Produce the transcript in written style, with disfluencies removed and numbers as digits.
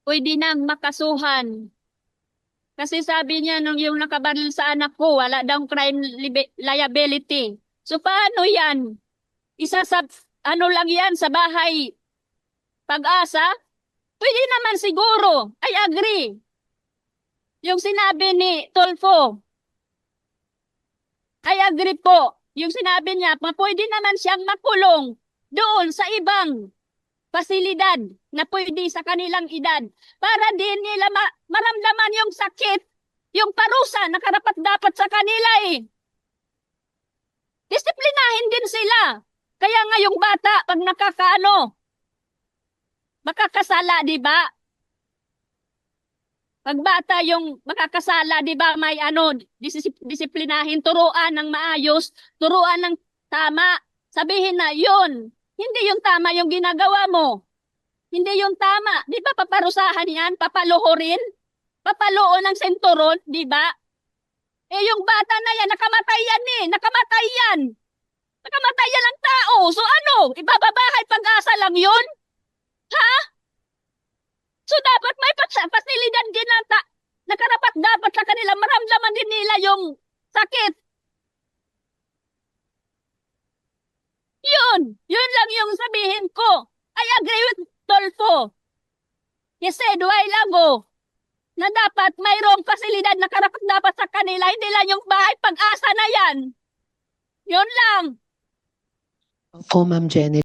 pwede nang makasuhan. Kasi sabi niya nung yung nakabaril sa anak ko, wala daw crime liability. So paano yan? Isa sa ano lang yan sa bahay pag-asa? Pwede naman siguro. I agree. Yung sinabi ni Tolfo, I agree po. Yung sinabi niya, pwede naman siyang makulong doon sa ibang pasilidad na pwede sa kanilang edad para din nila maramdaman yung sakit, yung parusa na karapat dapat sa kanila eh. Disiplinahin din sila. Kaya nga yung bata, pag nakakaano, makakasala, di ba? Pag bata yung makakasala, di ba, may ano, disiplinahin, turuan ng maayos, turuan ng tama. Sabihin na, yun, hindi yung tama yung ginagawa mo. Hindi yung tama. Di ba paparusahan yan? Papaluhurin? Papaluon ng senturon, di ba? Eh yung bata na yan, nakamatay yan eh. Nakamatay yan. Nakamatay yan ang tao. So ano? Ibababahay pag-asa lang yun? Ha? So dapat may pasilidad din na karapat dapat sa kanila. Maramdaman din nila yung sakit. Yun. Yun lang yung sabihin ko. I agree with Tolfo. He said while ago na dapat mayroong pasilidad na karapat dapat sa kanila. Hindi lang yung bahay pag-asa na yan. Yun lang. Opo, Ma'am Jenny.